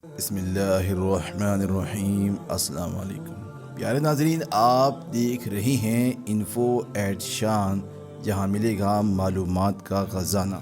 بسم اللہ الرحمن الرحیم۔ السلام علیکم پیارے ناظرین، آپ دیکھ رہے ہیں انفو ایٹ شان، جہاں ملے گا معلومات کا خزانہ۔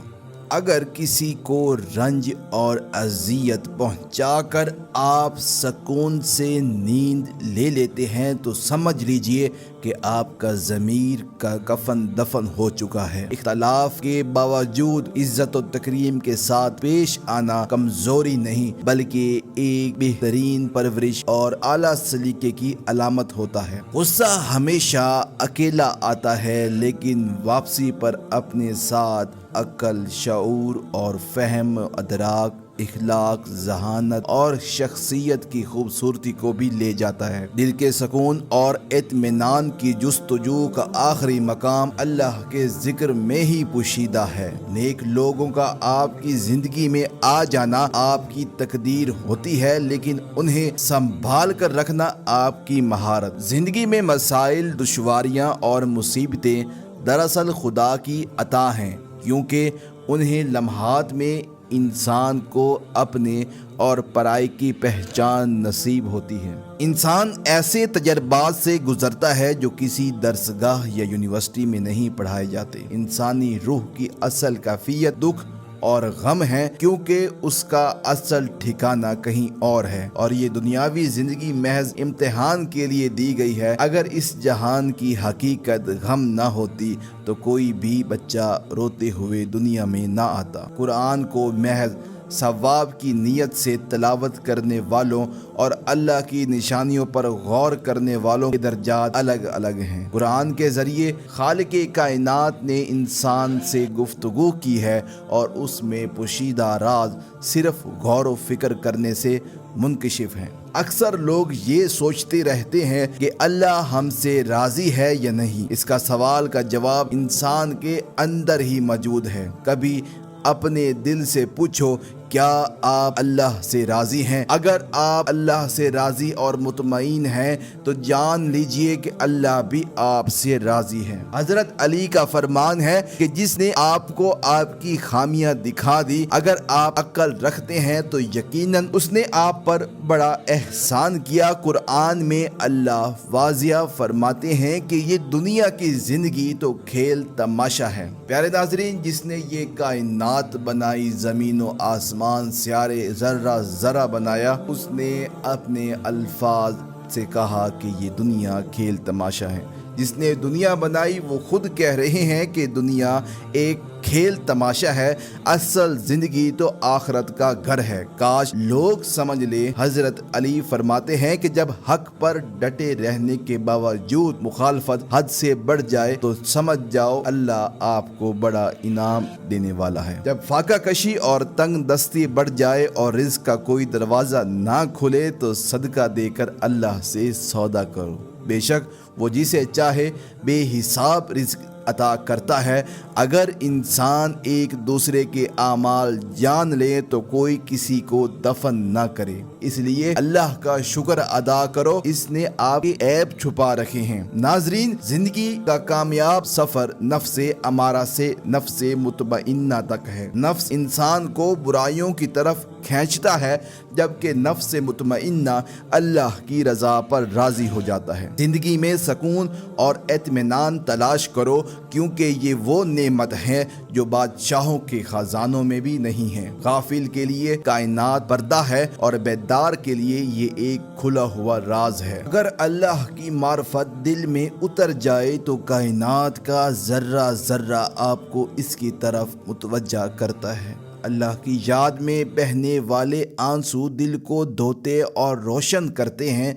اگر کسی کو رنج اور اذیت پہنچا کر آپ سکون سے نیند لے لیتے ہیں تو سمجھ لیجئے کہ آپ کا ضمیر کا کفن دفن ہو چکا ہے۔ اختلاف کے باوجود عزت و تکریم کے ساتھ پیش آنا کمزوری نہیں بلکہ ایک بہترین پرورش اور اعلیٰ سلیقے کی علامت ہوتا ہے۔ غصہ ہمیشہ اکیلا آتا ہے، لیکن واپسی پر اپنے ساتھ عقل، شعور اور فہم، ادراک، اخلاق، ذہانت اور شخصیت کی خوبصورتی کو بھی لے جاتا ہے۔ دل کے سکون اور اطمینان کی جستجو کا آخری مقام اللہ کے ذکر میں ہی پوشیدہ ہے۔ نیک لوگوں کا آپ کی زندگی میں آ جانا آپ کی تقدیر ہوتی ہے، لیکن انہیں سنبھال کر رکھنا آپ کی مہارت۔ زندگی میں مسائل، دشواریاں اور مصیبتیں دراصل خدا کی عطا ہیں، کیونکہ انہیں لمحات میں انسان کو اپنے اور پرائی کی پہچان نصیب ہوتی ہے۔ انسان ایسے تجربات سے گزرتا ہے جو کسی درسگاہ یا یونیورسٹی میں نہیں پڑھائے جاتے۔ انسانی روح کی اصل کیفیت دکھ اور غم ہے، کیونکہ اس کا اصل ٹھکانہ کہیں اور ہے، اور یہ دنیاوی زندگی محض امتحان کے لیے دی گئی ہے۔ اگر اس جہان کی حقیقت غم نہ ہوتی تو کوئی بھی بچہ روتے ہوئے دنیا میں نہ آتا۔ قرآن کو محض ثواب کی نیت سے تلاوت کرنے والوں اور اللہ کی نشانیوں پر غور کرنے والوں کے درجات الگ الگ ہیں۔ قرآن کے ذریعے خالق کائنات نے انسان سے گفتگو کی ہے، اور اس میں پوشیدہ راز صرف غور و فکر کرنے سے منکشف ہیں۔ اکثر لوگ یہ سوچتے رہتے ہیں کہ اللہ ہم سے راضی ہے یا نہیں۔ اس کا سوال کا جواب انسان کے اندر ہی موجود ہے۔ کبھی اپنے دل سے پوچھو، کیا آپ اللہ سے راضی ہیں؟ اگر آپ اللہ سے راضی اور مطمئن ہیں تو جان لیجئے کہ اللہ بھی آپ سے راضی ہے۔ حضرت علی کا فرمان ہے کہ جس نے آپ کو آپ کی خامیاں دکھا دی، اگر آپ عقل رکھتے ہیں تو یقیناً اس نے آپ پر بڑا احسان کیا۔ قرآن میں اللہ واضح فرماتے ہیں کہ یہ دنیا کی زندگی تو کھیل تماشا ہے۔ پیارے ناظرین، جس نے یہ کائنات بنائی، زمین و آسمان، سیارے، ذرہ ذرہ بنایا، اس نے اپنے الفاظ سے کہا کہ یہ دنیا کھیل تماشا ہے۔ جس نے دنیا بنائی وہ خود کہہ رہے ہیں کہ دنیا ایک کھیل تماشا ہے، اصل زندگی تو آخرت کا گھر ہے۔ کاش لوگ سمجھ لیں۔ حضرت علی فرماتے ہیں کہ جب حق پر ڈٹے رہنے کے باوجود مخالفت حد سے بڑھ جائے تو سمجھ جاؤ اللہ آپ کو بڑا انعام دینے والا ہے۔ جب فاقہ کشی اور تنگ دستی بڑھ جائے اور رزق کا کوئی دروازہ نہ کھلے تو صدقہ دے کر اللہ سے سودا کرو، بے شک وہ جسے چاہے بے حساب رزق عطا کرتا ہے۔ اگر انسان ایک دوسرے کے اعمال جان لے تو کوئی کسی کو دفن نہ کرے۔ اس لیے اللہ کا شکر ادا کرو، اس نے آپ کے عیب چھپا رکھے ہیں۔ ناظرین، زندگی کا کامیاب سفر نفس امارہ سے نفس مطمئنہ تک ہے۔ نفس انسان کو برائیوں کی طرف کھینچتا ہے، جبکہ نفس مطمئنہ اللہ کی رضا پر راضی ہو جاتا ہے۔ زندگی میں سکون اور اطمینان تلاش کرو، کیونکہ یہ وہ نعمت ہے جو بادشاہوں کے خزانوں میں بھی نہیں ہے۔ غافل کے لیے کائنات پردہ ہے اور بیدار کے لیے یہ ایک کھلا ہوا راز ہے۔ اگر اللہ کی معرفت دل میں اتر جائے تو کائنات کا ذرہ ذرہ آپ کو اس کی طرف متوجہ کرتا ہے۔ اللہ کی یاد میں بہنے والے آنسو دل کو دھوتے اور روشن کرتے ہیں۔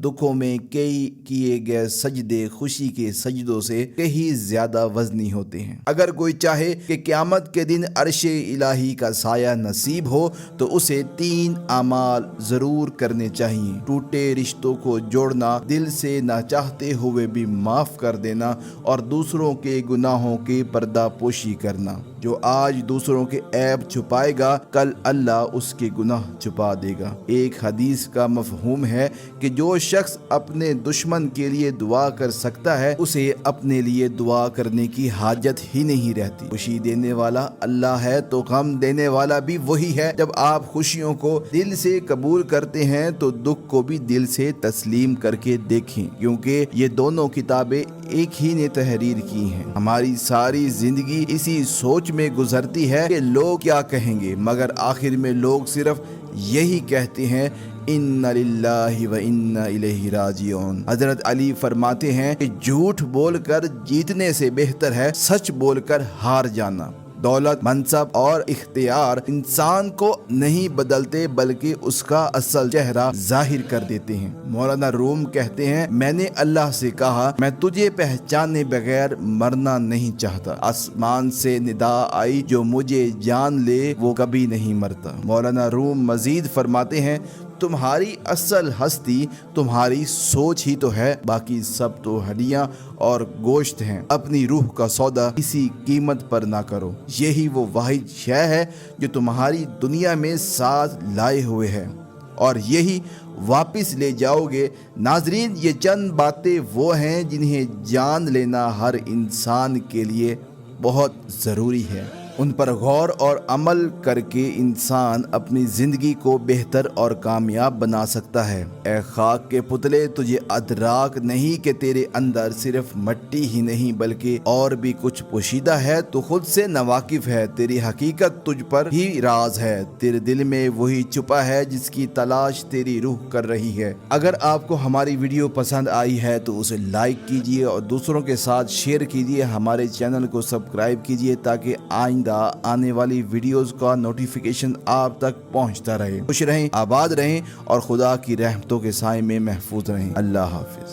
دکھوں میں کئی کیے گئے سجدے خوشی کے سجدوں سے کہیں زیادہ وزنی ہوتے ہیں۔ اگر کوئی چاہے کہ قیامت کے دن عرش الہی کا سایہ نصیب ہو تو اسے 3 اعمال ضرور کرنے چاہیے: ٹوٹے رشتوں کو جوڑنا، دل سے نہ چاہتے ہوئے بھی معاف کر دینا، اور دوسروں کے گناہوں کی پردہ پوشی کرنا۔ جو آج دوسروں کے عیب چھپائے گا کل اللہ اس کے گناہ چھپا دے گا۔ ایک حدیث کا مفہوم ہے کہ جو شخص اپنے دشمن کے لیے دعا کر سکتا ہے اسے اپنے لیے دعا کرنے کی حاجت ہی نہیں رہتی۔ خوشی دینے والا اللہ ہے تو غم دینے والا بھی وہی ہے۔ جب آپ خوشیوں کو دل سے قبول کرتے ہیں تو دکھ کو بھی دل سے تسلیم کر کے دیکھیں، کیونکہ یہ دونوں کتابیں ایک ہی نے تحریر کی ہیں۔ ہماری ساری زندگی اسی سوچ میں گزرتی ہے کہ لوگ کیا کہیں گے، مگر آخر میں لوگ صرف یہی کہتے ہیں اِنَّ لِلَّهِ وَإِنَّا إِلَيْهِ راجعون۔ حضرت علی فرماتے ہیں کہ جھوٹ بول کر جیتنے سے بہتر ہے سچ بول کر ہار جانا۔ دولت، منصب اور اختیار انسان کو نہیں بدلتے بلکہ اس کا اصل چہرہ ظاہر کر دیتے ہیں۔ مولانا روم کہتے ہیں میں نے اللہ سے کہا میں تجھے پہچانے بغیر مرنا نہیں چاہتا۔ آسمان سے ندا آئی جو مجھے جان لے وہ کبھی نہیں مرتا۔ مولانا روم مزید فرماتے ہیں تمہاری اصل ہستی تمہاری سوچ ہی تو ہے، باقی سب تو ہڈیاں اور گوشت ہیں۔ اپنی روح کا سودا کسی قیمت پر نہ کرو، یہی وہ واحد شے ہے جو تمہاری دنیا میں ساتھ لائے ہوئے ہے اور یہی واپس لے جاؤ گے۔ ناظرین، یہ چند باتیں وہ ہیں جنہیں جان لینا ہر انسان کے لیے بہت ضروری ہے۔ ان پر غور اور عمل کر کے انسان اپنی زندگی کو بہتر اور کامیاب بنا سکتا ہے۔ اے خاک کے پتلے، تجھے ادراک نہیں کہ تیرے اندر صرف مٹی ہی نہیں بلکہ اور بھی کچھ پوشیدہ ہے، تو خود سے ناواقف ہے۔ تیری حقیقت تجھ پر ہی راز ہے، تیرے دل میں وہی چھپا ہے جس کی تلاش تیری روح کر رہی ہے۔ اگر آپ کو ہماری ویڈیو پسند آئی ہے تو اسے لائک کیجئے اور دوسروں کے ساتھ شیئر کیجئے۔ ہمارے چینل کو سبسکرائب کیجئے تاکہ آئندہ آنے والی ویڈیوز کا نوٹیفیکیشن آپ تک پہنچتا رہے۔ خوش رہیں، آباد رہیں اور خدا کی رحمتوں کے سائے میں محفوظ رہیں۔ اللہ حافظ۔